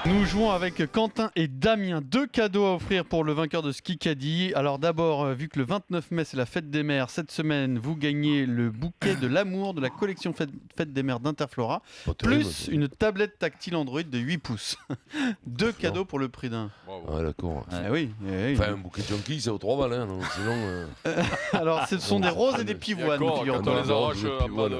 Nous jouons avec Quentin et Damien. 2 cadeaux à offrir pour le vainqueur de ce Kikadi. Alors d'abord, vu que le 29 mai c'est la fête des mères, cette semaine vous gagnez le bouquet de l'amour de la collection fête des mères d'Interflora, plus une tablette tactile Android de 8 pouces. 2 cadeaux pour le prix d'un. Ah d'accord. Ah oui. Enfin un bouquet de junkie ça vaut 3 balles, hein, non, sinon... Alors ce sont des roses et des pivoines. Quand on les arrache à pas de...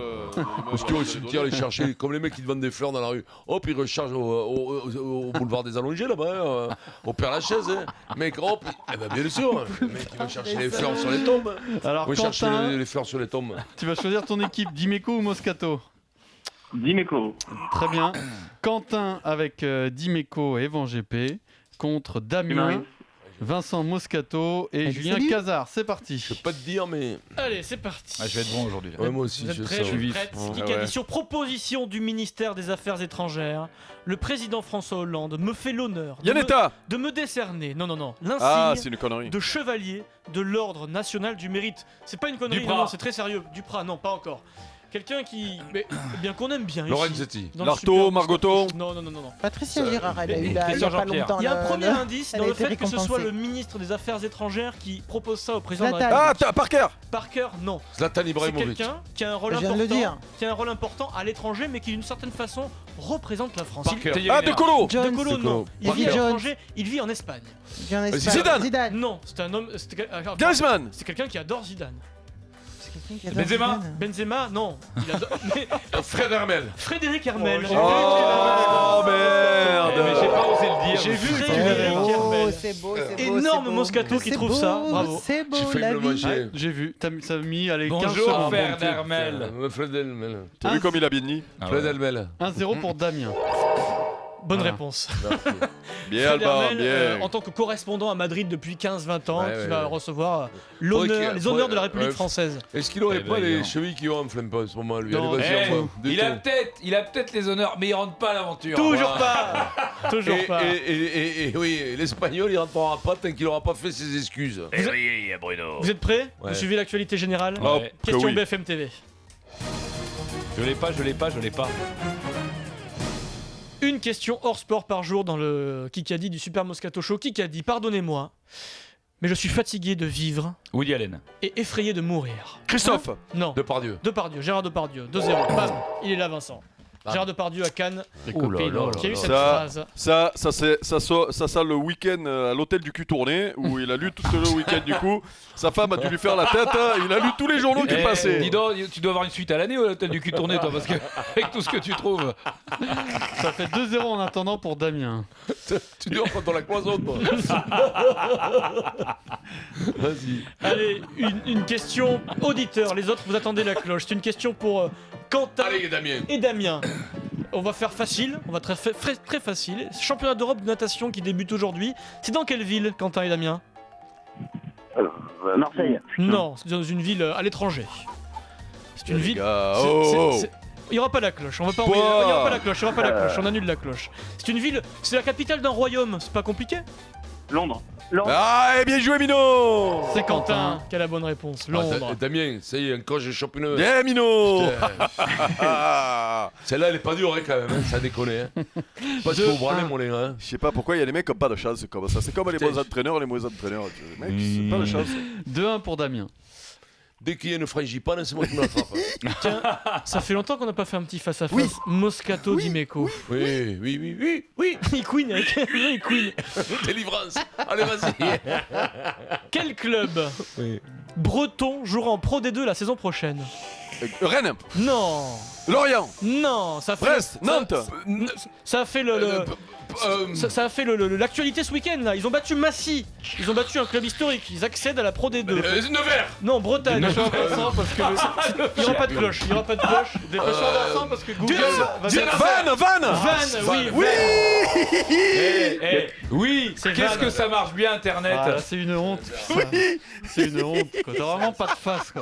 Parce qu'ils vont se dire les chercher, comme les mecs qui te vendent des fleurs dans la rue. Hop, ils rechargent au boulevard des Allongés là-bas, au Père-Lachaise. Mec, hop, eh ben, bien sûr, le mec il va chercher les fleurs sur les tombes. Alors il va chercher Quentin, les fleurs sur les tombes. tu vas choisir ton équipe, Dimeco ou Moscato? Dimeco. Très bien. Quentin avec Dimeco et Evan GP contre Damien, Vincent Moscato et Julien Cazard. C'est parti. Je peux pas te dire, mais. Allez, c'est parti. Ah, je vais être bon aujourd'hui. Ouais, moi aussi, Vous êtes je prêts, sais. je suis prête. Kikadi, sur proposition du ministère des Affaires étrangères, le président François Hollande me fait l'honneur de me décerner, non, l'insigne une connerie. de chevalier de l'ordre national du mérite. C'est pas une connerie, Duprat. non, c'est très sérieux. Duprat, non, pas encore. Quelqu'un qui, bien qu'on aime bien. Lorenzetti. Lartaud, Margoton. Non. Patricia Girard, elle a eu il y a Christian pas Jean-Pierre. longtemps. Il y a un premier indice elle dans a le été fait que ce soit récompensée. le ministre des Affaires étrangères qui propose ça au président de la Zlatan. République. Ah, Parker. Parker, non. Zlatan C'est Ibrahimovic. quelqu'un qui a un rôle Je viens de le dire. qui a un rôle important à l'étranger, mais qui d'une certaine façon représente la France. Parker. Ah, De Colo. De Jones. Colo, non. Il vit à Jones. l'étranger, il vit en Espagne. Bien Espagne. Zidane. Zidane. Non, c'est un homme. Griezmann. C'est quelqu'un qui adore Zidane. C'est quelqu'un qui adore Benzema. Zidane. Benzema, non. Il adore... mais Fred Hermel. Frédéric Hermel. Oh merde. Mais j'ai pas osé le dire. J'ai vu C'est Frédéric beau, Hermel. c'est beau, c'est beau. Énorme c'est beau. Moscato qui C'est trouve beau, ça. Bravo. C'est beau, J'ai fait la le vie. manger. J'ai vu, ça a mis allez, 15 Bonjour, secondes. Fer d'Hermel. Fred Hermel. T'as vu comme il a bien dit? Fred Hermel. 1-0 pour Damien. Bonne Voilà. réponse. Bien, Fred Alban, Hermel, bien. en tant que correspondant à Madrid depuis 15-20 ans, Ouais, qui ouais, va ouais. recevoir Faudrait l'honneur, qu'il- les honneurs de la ouais, République ouais. française. Est-ce qu'il aurait Eh ben, pas les non. chevilles qui ont un flemme pas en ce moment, lui? Non. Allez, vas-y, Eh, envoie. il a peut-être les honneurs, mais il rentre pas à l'aventure. Toujours Voilà. pas. Toujours pas. Et oui, l'Espagnol, il rentrera pas tant qu'il aura pas fait ses excuses. Eh oui, Bruno. Vous êtes prêts? Ouais. Vous suivez l'actualité générale? Oh, Ouais. que Question oui. BFM TV. Je l'ai pas. Une question hors sport par jour dans le Kikadi du Super Moscato Show. Kikadi, pardonnez-moi, mais je suis fatigué de vivre Woody Allen. et effrayé de mourir. Christophe. Non. Depardieu. Depardieu, Gérard Depardieu. 2-0. Bam. Il est là, Vincent. Gérard Depardieu à Cannes, Oh là là qui a eu là cette là. phrase. Ça le week-end à l'hôtel du cul tourné, où il a lu tout le week-end du coup. Sa femme a dû lui faire la tête, hein. Il a lu tous les journaux qui Eh, passaient. dis donc, tu dois avoir une suite à l'année au hôtel du cul tourné, toi, parce que avec tout ce que tu trouves. Ça fait 2-0 en attendant pour Damien. Tu dors quand on la cloisonne, toi. Vas-y. Allez, une question auditeur. Les autres, vous attendez la cloche. C'est une question pour Quentin Allez, Damien. et Damien. On va faire facile, on va très facile. Championnat d'Europe de natation qui débute aujourd'hui. C'est dans quelle ville, Quentin et Damien? Marseille. Non, c'est dans une ville à l'étranger. C'est une Les ville. gars, c'est- oh, c'est- Il n'y aura pas la cloche, on va pas Quoi envoyer. Il n'y aura pas la cloche, il y aura pas la cloche, on annule la cloche. C'est une ville, c'est la capitale d'un royaume, c'est pas compliqué? Londres. Ah, et bien joué, Mino. C'est Quentin qui a la bonne réponse. Ah, Londres. Damien, ça y est, encore j'ai chopé une. Bien, Mino. Putain. Celle-là, elle est pas dure, hein, quand même, hein, ça déconne. Hein. Parce qu'il faut branler, mon lait. Hein. Je sais pas pourquoi il y a des mecs qui ont pas de chance comme ça. C'est comme les bons entraîneurs et les mauvais entraîneurs. Les mecs, c'est pas de chance. 2-1 pour Damien. Dès qu'il y a une frangipane, c'est moi qui me l'attrape. Tiens, ça fait longtemps qu'on n'a pas fait un petit face-à-face. Oui. Moscato Dimeco. Oui. Il queen avec il queen. Délivrance. Allez, vas-y. Quel club breton jouera en Pro D2 la saison prochaine? Rennes, Non, Lorient, non, ça fait Brest, Nantes. ça a fait ça a fait l'actualité ce week-end là. Ils ont battu Massy. Ils ont battu un club historique. Ils accèdent à la Pro D2. Nevers. Non, Bretagne. Dépêchons Vincent parce que Il n'y aura pas de cloche. Il n'y aura pas de cloche. Dépêchons Vincent parce que Google va Vannes. Van, Oui. Oui, C'est qu'est-ce Van. que ça marche bien Internet. Ah, là, c'est une honte. C'est une honte. quoi. T'as vraiment pas de face. Quoi.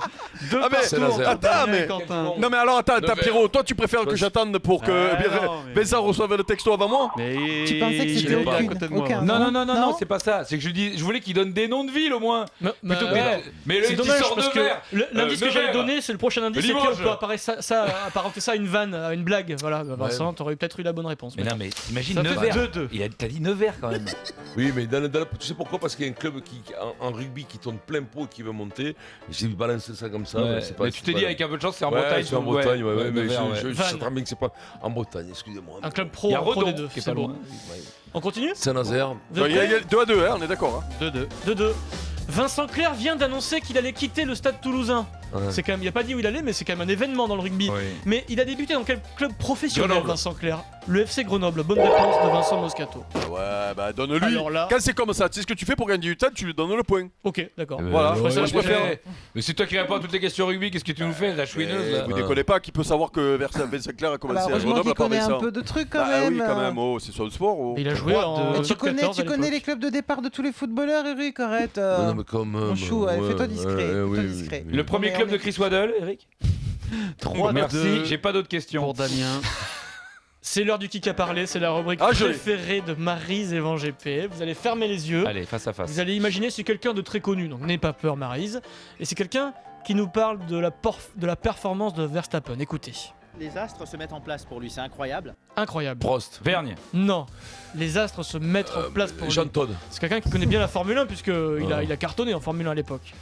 Deux Ah, mais partout c'est entre laser. Attends, Damien et mais- Quentin. Non mais alors attends, Nevers. Pierrot, toi tu préfères que j'attende pour que non, mais- Vincent reçoive le texto avant moi? Mais Tu pensais que il c'était est à aucune, côté de moi. aucun. Non, c'est pas ça. C'est que je voulais qu'il donne des noms de villes au moins. Plutôt que ouais. mais C'est le qui dommage sort parce de que verre. l'indice que Nevers. j'allais donner, c'est le prochain indice, c'est Limoges. qu'on peut apparenter ça à une vanne, à une blague. Voilà, Vincent, t'aurais peut-être eu la bonne réponse. Mais non, mais imagine Ça fait Nevers. 2-2. T'as dit Nevers quand même. Oui, mais tu sais pourquoi? Parce qu'il y a un club en rugby qui tourne plein pot et qui veut monter. J'ai balancé ça comme ça. Ouais, c'est pas, mais tu t'es dit avec un peu de chance, c'est en Bretagne. C'est en Bretagne, mais Nevers, je sais très bien que c'est pas en Bretagne, excusez-moi. Un club pro, Il y a pro des Redon deux. qui est C'est pas bon. loin. On continue Saint-Nazaire. Vous êtes Il y a prêts 2-2, hein, on est d'accord. Hein. 2-2. 2-2. Vincent Clerc vient d'annoncer qu'il allait quitter le stade toulousain. Ouais. C'est quand même, il a pas dit où il allait, mais c'est quand même un événement dans le rugby. Oui. Mais il a débuté dans quel club professionnel, Grenoble. Vincent Clerc? Le FC Grenoble. Bonne réponse de Vincent Moscato. Ouais, bah donne-lui. Alors là- Quand c'est comme ça, tu sais ce que tu fais pour gagner du temps, tu lui donnes le point. Ok, d'accord. Voilà, ouais, moi, je préfère. Mais c'est toi qui réponds à toutes les questions rugby, qu'est-ce que tu nous fais, la chouineuse là Vous déconnez pas, qui peut savoir que Vincent Clerc a commencé à Heureusement Grenoble qu'il à part connaît un Vincent. peu de trucs quand Bah même. oui, quand même, oh, c'est sur le sport. Oh. Il a joué en Mais tu top connais, 14 à tu connais les l'époque. clubs de départ de tous les footballeurs, Eric, arrête. Non, mais comme. Mon chou, fais-toi discret. Fais-toi discret. Le premier club de Chris Waddle, Eric 3-2 Merci, j'ai pas d'autres questions. pour Damien. C'est l'heure du kick à parler, c'est la rubrique Ah, je l'ai. préférée de Maryse et Van GP. Vous allez fermer les yeux. Allez, face à face. Vous allez imaginer c'est quelqu'un de très connu, donc n'ayez pas peur Maryse. Et c'est quelqu'un qui nous parle de la performance de Verstappen. Écoutez. Les astres se mettent en place pour lui, c'est incroyable. Incroyable. Prost. Vergne. Non. Les astres se mettent en place pour Jean lui. Todt. C'est quelqu'un qui connaît bien la Formule 1 puisqu'il il a cartonné en Formule 1 à l'époque.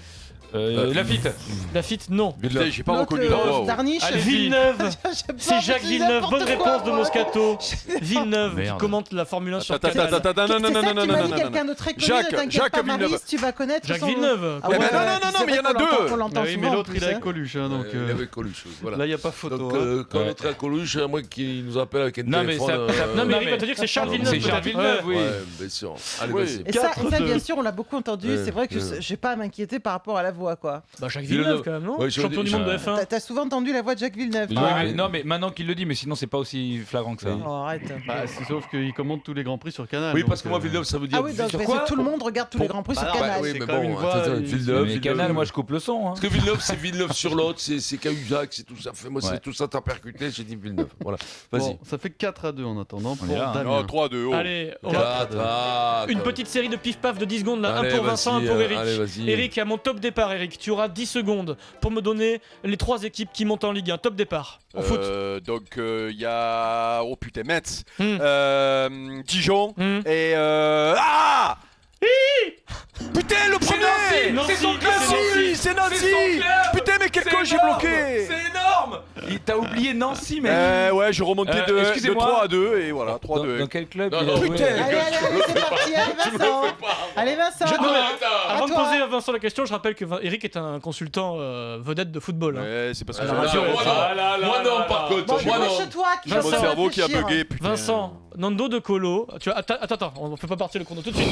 Lafitte. Lafitte, non. Putain, j'ai pas L'autre, reconnu la voix. oh. Darniche. Allez, Villeneuve. C'est Jacques Villeneuve. Bonne réponse de Moscato. Villeneuve qui Merde. commente la Formule 1 sur Attends, Canal. non, non, non, non, non, non, non, non. quelqu'un de très connu, Jacques- ne t'inquiète Jacques pas, Villeneuve. Maryse, tu vas connaître Jacques son- Villeneuve. Ah Mais ouais, non, non, c'est non, mais il y en vrai a qu'on l'entend- deux. qu'on l'entend Ah oui, mais souvent, en l'autre plus, il est hein. avec Coluche, hein, donc Il avait Coluche. Voilà. là il n'y a pas photo. Donc, hein. quand Ouais. on est à Coluche, à moins qu'il nous appelle avec un Non, mais téléphone. ça- Non, mais Non, Eric mais- va te dire que c'est Charles Villeneuve. C'est Charles peut-être. Villeneuve, oui. Ouais, bien sûr. Allez, Oui. vas-y. Et ça, 4-2. bien sûr, on l'a beaucoup entendu. Ouais, C'est vrai que ouais. j'ai pas à m'inquiéter par rapport à la voix, quoi. Bah Jacques Villeneuve quand même, non Ouais, je Champion dis- du monde de je- F1. T'as souvent entendu la voix de Jacques Villeneuve. Ouais, toi. mais- non, mais maintenant qu'il le dit, mais sinon c'est pas aussi flagrant que ça. Oh, arrête. Bah, sauf qu'il commente tous les grands prix sur Canal. Oui, donc, parce que moi, Villeneuve, ça veut dire. Ah oui, donc sur mais quoi tout le monde regarde tous les grands prix Bah sur non, Canal. oui, c'est mais quand même bon, une voix, attends, il- Villeneuve. Mais Canal, moi je coupe le son. Hein. Parce que Villeneuve, c'est Villeneuve sur l'autre, c'est Cahuzac, c'est tout ça. Moi, Ouais. c'est tout ça, t'as percuté, j'ai dit Villeneuve. Voilà, vas-y. Bon, ça fait 4-2 en attendant pour est là, hein. Damien. Non, 3-2. Oh. Allez, on va- une petite série de pif-paf de 10 secondes là. Allez, Un pour Vincent, un vas-y, pour Eric. allez, vas-y. Eric, à mon top départ, Eric, tu auras 10 secondes pour me donner les 3 équipes qui montent en Ligue 1. Top départ. En foot. Donc il y a oh putain Metz, Hmm. Dijon Hmm. et ah putain le premier. Nancy, C'est son club, Nancy, c'est Nancy. C'est son club. Putain mais quel C'est con j'ai énorme. bloqué. C'est énorme. T'as oublié Nancy, mec. Ouais, je remontais de excusez-moi. 3 à 2 et voilà, 3 Dans 2. quel club Non, il a non, joué putain. Allez, c'est parti. Allez, Vincent. Allez, Vincent. Je- non, mais Avant À de toi. poser à Vincent la question, je rappelle que Eric est un consultant vedette de football. hein. Ouais, c'est parce que À la j'ai radio, Moi, non. Moi, non, par contre. Bon, Moi, non. toi qui Vincent, mon cerveau qui a réfléchir. bugué. Putain. Vincent, Nando de Colo, tu vois, attends, on fait pas partir le chrono tout de suite.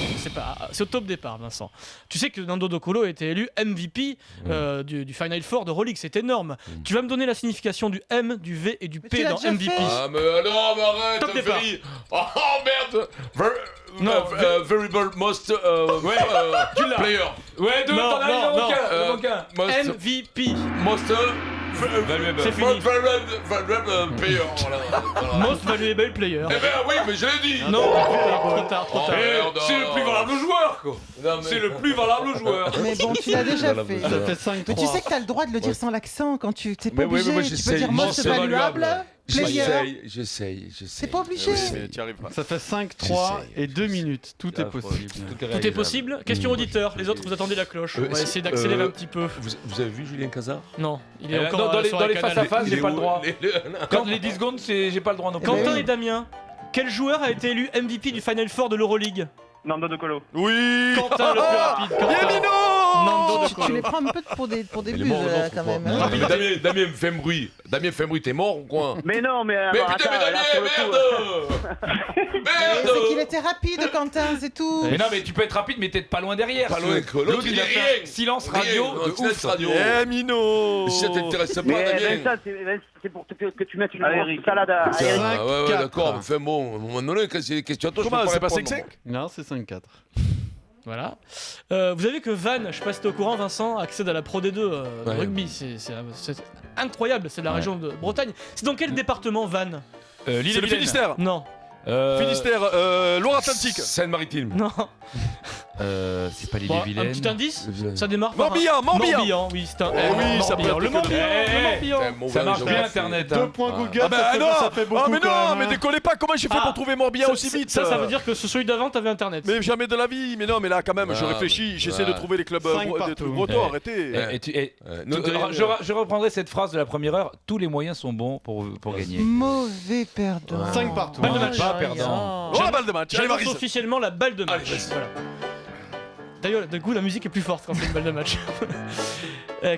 C'est au top départ, Vincent. Tu sais que Nando de Colo a été élu MVP du Final Four de Rolex, c'est énorme. Tu vas me donner la signification du M, du V et du Mais P tu l'as dans déjà MVP. fait. Ah, mais non, mais arrête, Top départ. Ferry. Oh merde. Non, Variable most player. Ouais, deux, Non, t'en as non, un, non. il manque un. Most MVP. most C'est fini. variable player. Voilà. Most Valuable Player. Eh ben oui, mais je l'ai dit. Non, trop tard. Oh, merde. C'est le plus valable joueur, quoi. Non, mais- C'est le plus valable joueur. Mais bon, tu l'as déjà fait. Ça fait 5-3. Mais tu sais que t'as le droit de le dire sans l'accent quand tu t'es pas Mais oui, obligé. mais moi, Tu peux j'essaye. dire Moi, most c'est valuable, player. J'essaye. C'est pas obligé. Mais t'y arrives pas. Ça fait 5-3 J'essaye, et 2 minutes. Tout est possible. Tout est possible. Question auditeur. Les autres, vous attendez la cloche. On va essayer d'accélérer un petit peu. Vous avez vu Julien Cazard? Non, il est encore dans les sur la face à canal. face, j'ai pas le droit. Les- Quand les 10 secondes, j'ai pas le droit non plus. Quentin oui. et Damien, quel joueur a été élu MVP du Final Four de l'Euroleague? Nando de Colo. Oui. Quentin le plus rapide. Bien Quentin. Mino. Nando de Tu Colo. les prends un peu pour des Il est buses mort, non, quand faut même. pas. hein. Mais Damien fait un bruit. Damien fait un bruit, t'es mort ou quoi? Mais non, mais. Mais alors, putain, mais attends, là, pour Damien, le coup, merde! C'est qu'il Merde! était rapide, Quentin, c'est tout. Mais non, mais tu peux être rapide, mais t'es pas loin derrière. Pas loin, quoi. L'autre, il il a dit fait rien. un silence Rien. radio Non, de silence ouf. radio. Eh Mino. Mais si ça t'intéresse pas, Mais Damien. Vincent, c'est pour que tu mettes une Allez, grosse Eric. salade à Eric. Ah ouais, 5-4. d'accord, enfin bon, à un moment donné, quand c'est des questions à toi, Comment je peux c'est pas répondre. 5-5? Non, c'est 5-4. Voilà. Vous avez que Van, je sais pas si t'es au courant, Vincent, accède à la Pro D2 de Ouais. rugby. C'est incroyable, c'est de la région de Bretagne. C'est dans quel département, Van? C'est le Finistère. Non, Finistère, Loire-Atlantique. Seine-Maritime. non. C'est pas les Bon, un vilaines. petit indice, Le vilain. ça démarre par Morbihan, Morbihan. Morbihan, oui, c'est un oui, ça Morbihan. peut Le être Morbihan, le Morbihan. Ça marche bien Internet. 2 points Google, Ah bah ça fait beaucoup. mais quand non, même, mais hein. décollez pas, comment j'ai fait pour trouver Morbihan aussi vite Ça veut dire que ce celui d'avant, t'avais Internet. Mais jamais de la vie, mais non, mais là quand même, je Ah, réfléchis, j'essaie ah. de trouver les clubs Cinq des partout. trucs bretons, arrêtez. Je reprendrai cette phrase de la première heure. Tous les moyens sont bons pour gagner. Mauvais perdant. 5 partout. Balle de match. Pas perdant. Oh la balle de match, allez J'annonce Maryse. officiellement la balle de match. Voilà. D'ailleurs, du coup, la musique est plus forte quand c'est une balle de match.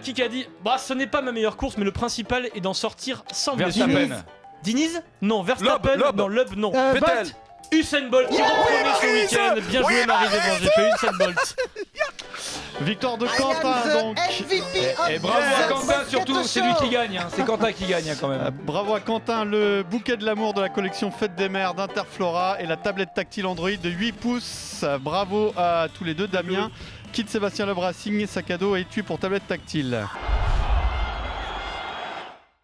Kikadi, bah, ce n'est pas ma meilleure course, mais le principal est d'en sortir sans blessure. Verstappen. Diniz Non, Verstappen, Loeb. non, Loeb, non. Vettel. Usain Bolt qui reprenait ce week-end. Bien joué, Marie devant GP, Usain Bolt. Victoire de I am Quentin the donc. MVP of Et bravo à the Quentin surtout, Basket c'est lui Show. qui gagne. Hein. C'est Quentin qui gagne hein, quand même. Bravo à Quentin, le bouquet de l'amour de la collection Fête des Mères d'Interflora et la tablette tactile Android de 8 pouces. Bravo à tous les deux, Damien. Quitte Sébastien Lebrassing, sac à dos et étui pour tablette tactile.